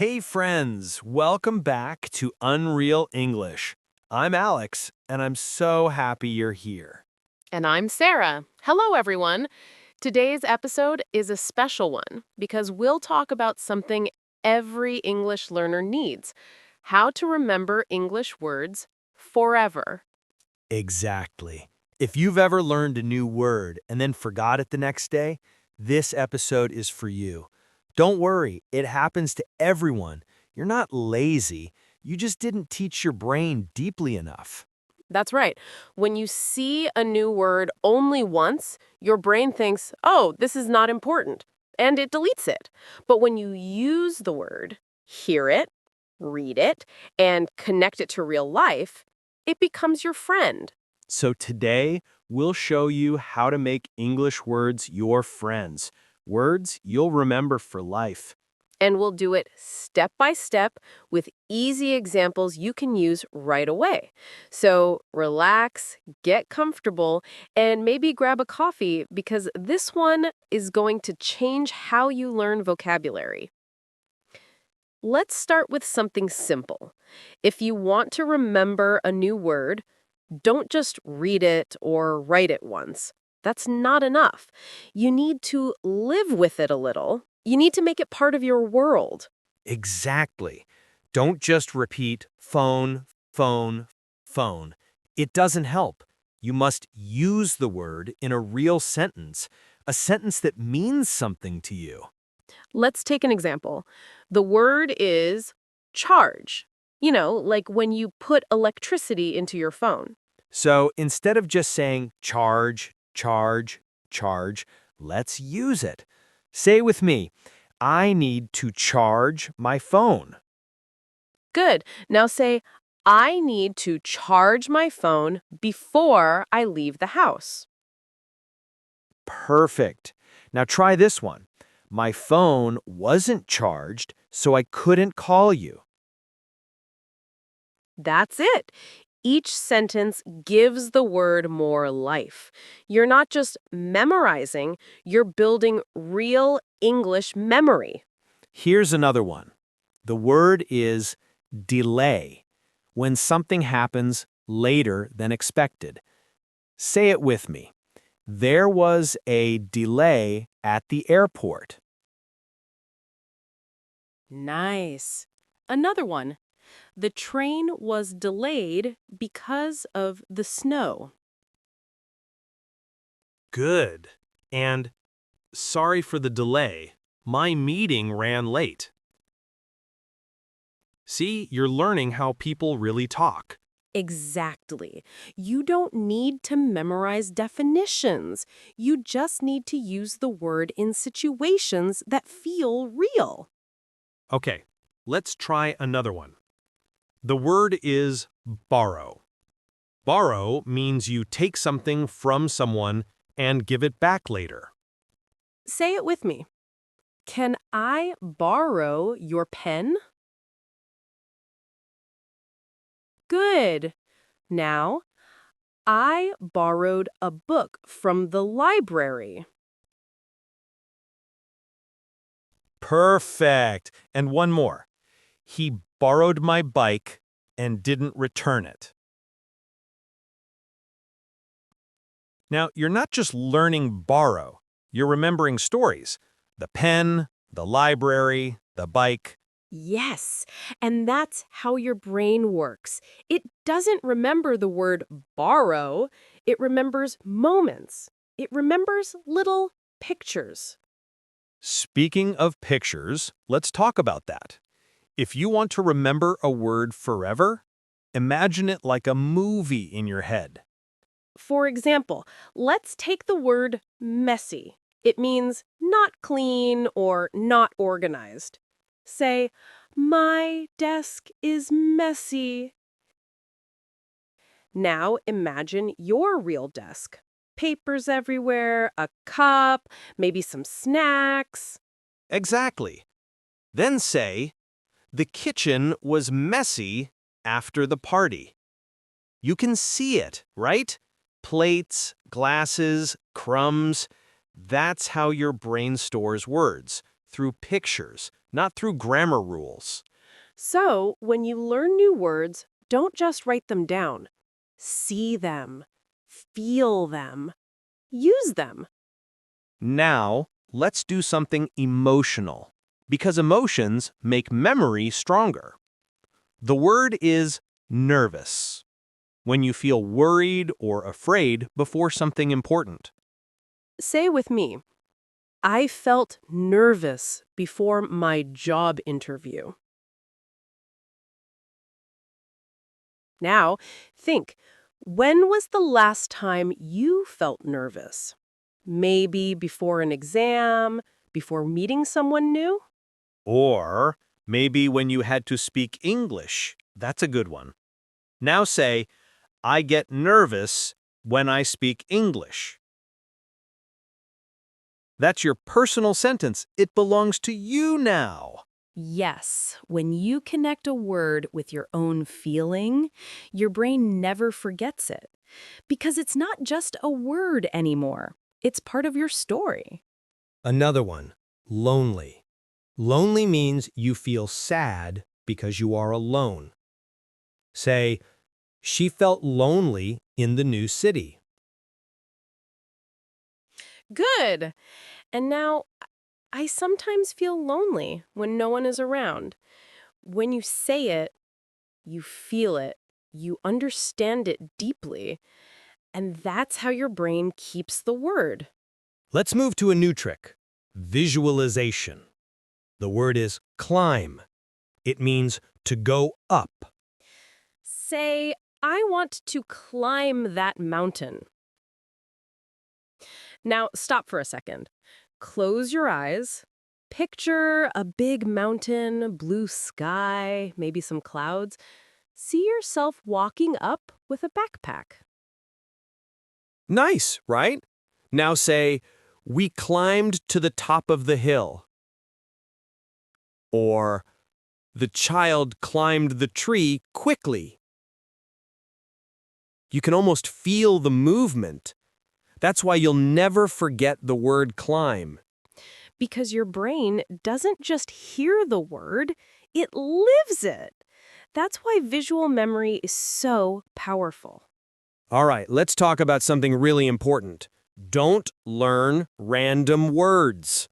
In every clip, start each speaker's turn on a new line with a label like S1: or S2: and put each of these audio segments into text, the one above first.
S1: Hey friends, welcome back to Unreal English. I'm Alex, and I'm so happy you're here.
S2: And I'm Sarah. Hello, everyone. Today's episode is a special one because we'll talk about something every English learner needs: how to remember English words forever.
S1: Exactly. If you've ever learned a new word and then forgot it the next day, this episode is for you. Don't worry, it happens to everyone. You're not lazy, you just didn't teach your brain deeply enough.
S2: That's right. When you see a new word only once, your brain thinks, oh, this is not important, and it deletes it. But when you use the word, hear it, read it, and connect it to real life, it becomes your friend.
S1: So today, we'll show you how to make English words your friends, words you'll remember for life.
S2: And we'll do it step by step with easy examples you can use right away. So relax, get comfortable, and maybe grab a coffee because this one is going to change how you learn vocabulary. Let's start with something simple. If you want to remember a new word, don't just read it or write it once. That's not enough. You need to live with it a little. You need to make it part of your world.
S1: Exactly. Don't just repeat phone, phone, phone. It doesn't help. You must use the word in a real sentence, a sentence that means something to you.
S2: Let's take an example. The word is charge. Like when you put electricity into your phone.
S1: So instead of just saying charge, charge, charge, let's use it. Say with me, I need to charge my phone.
S2: Good. Now say, I need to charge my phone before I leave the house.
S1: Perfect. Now try this one. My phone wasn't charged, so I couldn't call you.
S2: That's it. Each sentence gives the word more life. You're not just memorizing, you're building real English memory.
S1: Here's another one. The word is delay, when something happens later than expected. Say it with me. There was a delay at the airport.
S2: Nice. Another one. The train was delayed because of the snow.
S1: Good. And sorry for the delay. My meeting ran late. See, you're learning how people really talk.
S2: Exactly. You don't need to memorize definitions. You just need to use the word in situations that feel real.
S1: Okay, let's try another one. The word is borrow. Borrow means you take something from someone and give it back later.
S2: Say it with me. Can I borrow your pen? Good. Now, I borrowed a book from the library.
S1: Perfect. And one more. He borrowed my bike and didn't return it. Now, you're not just learning borrow. You're remembering stories. The pen, the library, the bike.
S2: Yes, and that's how your brain works. It doesn't remember the word borrow, it remembers moments. It remembers little pictures.
S1: Speaking of pictures, let's talk about that. If you want to remember a word forever, imagine it like a movie in your head.
S2: For example, let's take the word messy. It means not clean or not organized. Say, my desk is messy. Now imagine your real desk. Papers everywhere, a cup, maybe some snacks.
S1: Exactly. Then say, the kitchen was messy after the party. You can see it, right? Plates, glasses, crumbs. That's how your brain stores words, through pictures, not through grammar rules.
S2: So, when you learn new words, don't just write them down. See them, feel them, use them.
S1: Now, let's do something emotional, because emotions make memory stronger. The word is nervous, when you feel worried or afraid before something important.
S2: Say with me, I felt nervous before my job interview. Now, think, when was the last time you felt nervous? Maybe before an exam, before meeting someone new?
S1: Or maybe when you had to speak English. That's a good one. Now say, I get nervous when I speak English. That's your personal sentence. It belongs to you now.
S3: Yes, when you connect a word with your own feeling, your brain never forgets it. Because it's not just a word anymore, it's part of your story.
S1: Another one, lonely. Lonely means you feel sad because you are alone. Say, she felt lonely in the new city.
S2: Good. And now, I sometimes feel lonely when no one is around. When you say it, you feel it, you understand it deeply, and that's how your brain keeps the word.
S1: Let's move to a new trick, visualization. The word is climb. It means to go up.
S2: Say, I want to climb that mountain. Now, stop for a second. Close your eyes. Picture a big mountain, blue sky, maybe some clouds. See yourself walking up with a backpack.
S1: Nice, right? Now say, we climbed to the top of the hill. Or, the child climbed the tree quickly. You can almost feel the movement. That's why you'll never forget the word climb.
S2: Because your brain doesn't just hear the word, it lives it. That's why visual memory is so powerful.
S1: All right, let's talk about something really important. Don't learn random words.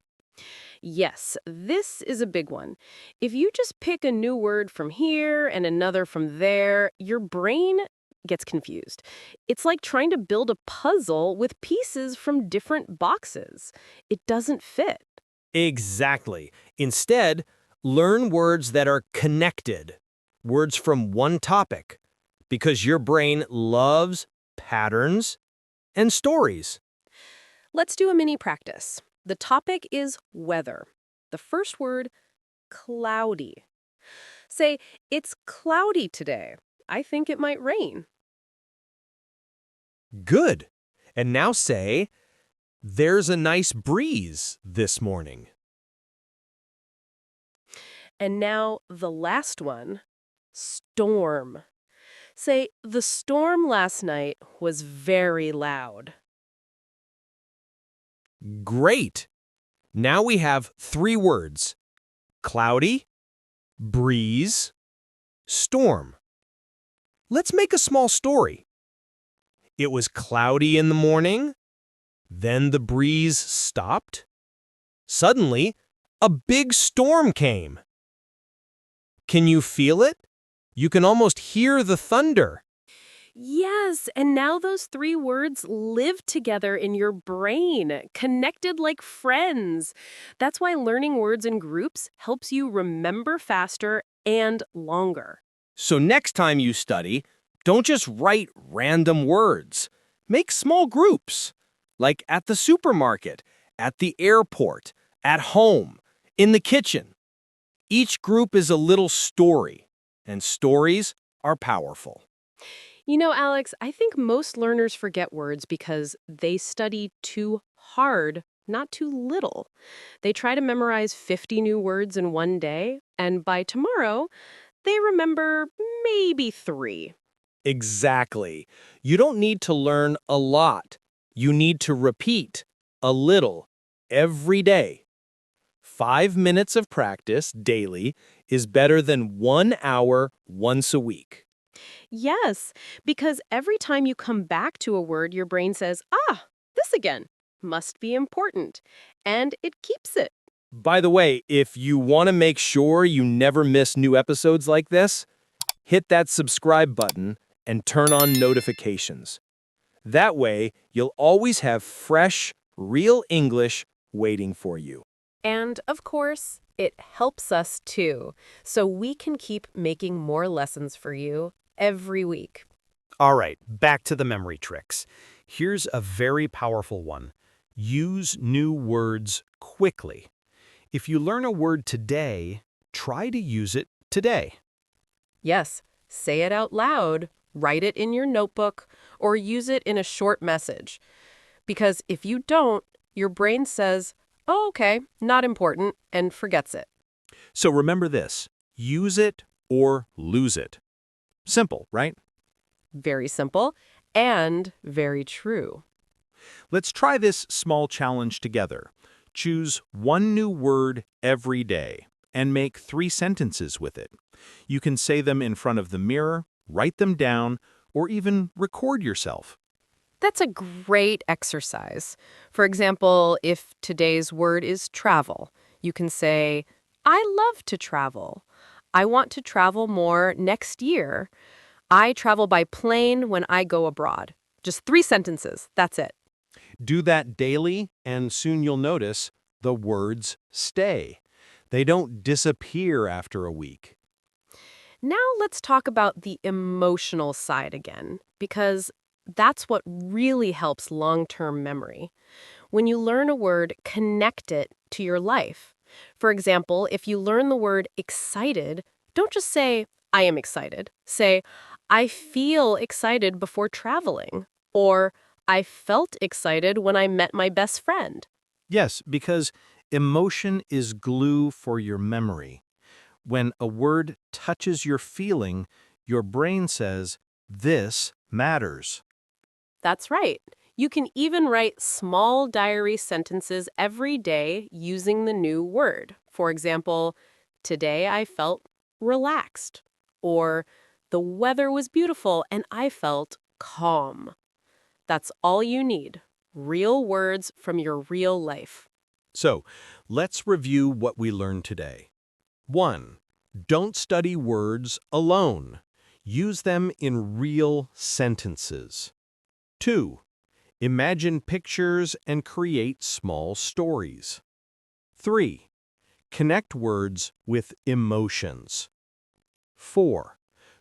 S2: Yes, this is a big one. If you just pick a new word from here and another from there, your brain gets confused. It's like trying to build a puzzle with pieces from different boxes. It doesn't fit.
S1: Exactly. Instead, learn words that are connected, words from one topic, because your brain loves patterns and stories.
S2: Let's do a mini practice. The topic is weather. The first word, cloudy. Say, it's cloudy today. I think it might rain.
S1: Good. And now say, there's a nice breeze this morning.
S2: And now the last one, storm. Say, the storm last night was very loud.
S1: Great. Now we have 3 words: cloudy, breeze, storm. Let's make a small story. It was cloudy in the morning. Then the breeze stopped. Suddenly, a big storm came. Can you feel it? You can almost hear the thunder.
S2: Yes, and now those 3 words live together in your brain, connected like friends. That's why learning words in groups helps you remember faster and longer.
S1: So next time you study, don't just write random words. Make small groups, like at the supermarket, at the airport, at home, in the kitchen. Each group is a little story, and stories are powerful.
S2: You know, Alex, I think most learners forget words because they study too hard, not too little. They try to memorize 50 new words in one day, and by tomorrow, they remember maybe 3.
S1: Exactly. You don't need to learn a lot. You need to repeat a little every day. 5 minutes of practice daily is better than 1 hour once a week.
S2: Yes, because every time you come back to a word, your brain says, this again. Must be important. And it keeps it.
S1: By the way, if you want to make sure you never miss new episodes like this, hit that subscribe button and turn on notifications. That way, you'll always have fresh, real English waiting for you.
S2: And of course, it helps us too, so we can keep making more lessons for you every week.
S4: All right, back to the memory tricks. Here's a very powerful one. Use new words quickly. If you learn a word today, try to use it today.
S2: Yes, say it out loud, write it in your notebook, or use it in a short message. Because if you don't, your brain says, oh, okay, not important, and forgets it.
S4: So remember this, use it or lose it. Simple, right?
S2: Very simple and very true.
S4: Let's try this small challenge together. Choose one new word every day and make 3 sentences with it. You can say them in front of the mirror, write them down, or even record yourself.
S2: That's a great exercise. For example, if today's word is travel, you can say, I love to travel. I want to travel more next year. I travel by plane when I go abroad. Just 3 sentences. That's it.
S4: Do that daily, and soon you'll notice the words stay. They don't disappear after a week.
S2: Now let's talk about the emotional side again, because that's what really helps long-term memory. When you learn a word, connect it to your life. For example, if you learn the word excited, don't just say, I am excited. Say, I feel excited before traveling. Or, I felt excited when I met my best friend.
S4: Yes, because emotion is glue for your memory. When a word touches your feeling, your brain says, this matters.
S2: That's right. You can even write small diary sentences every day using the new word. For example, today I felt relaxed. Or the weather was beautiful and I felt calm. That's all you need. Real words from your real life.
S4: So, let's review what we learned today. 1. Don't study words alone. Use them in real sentences. 2. Imagine pictures and create small stories. 3. Connect words with emotions. 4.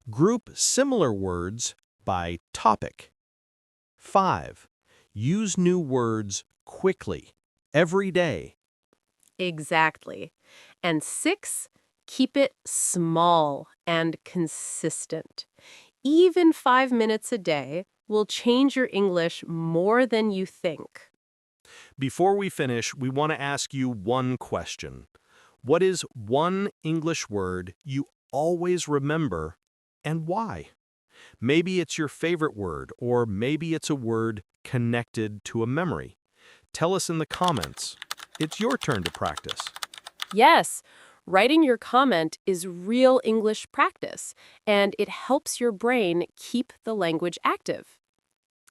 S4: Group similar words by topic. 5. Use new words quickly, every day.
S2: Exactly. And 6, keep it small and consistent. Even 5 minutes a day will change your English more than you think.
S4: Before we finish, we want to ask you one question. What is one English word you always remember and why? Maybe it's your favorite word, or maybe it's a word connected to a memory. Tell us in the comments. It's your turn to practice.
S2: Yes, writing your comment is real English practice, and it helps your brain keep the language active.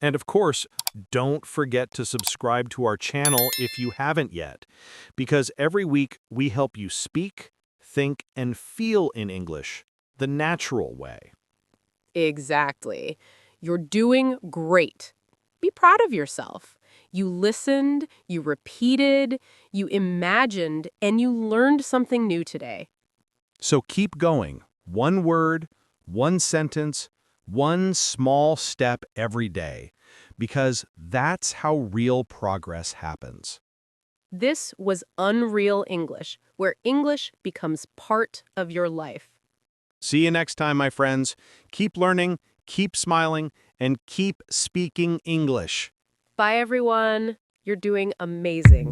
S4: And of course, don't forget to subscribe to our channel if you haven't yet, because every week we help you speak, think, and feel in English the natural way.
S2: Exactly. You're doing great. Be proud of yourself. You listened, you repeated, you imagined, and you learned something new today.
S4: So keep going. One word, one sentence, one small step every day, because that's how real progress happens.
S2: This was Unreal English, where English becomes part of your life.
S4: See you next time, my friends. Keep learning, keep smiling, and keep speaking English.
S2: Bye, everyone. You're doing amazing.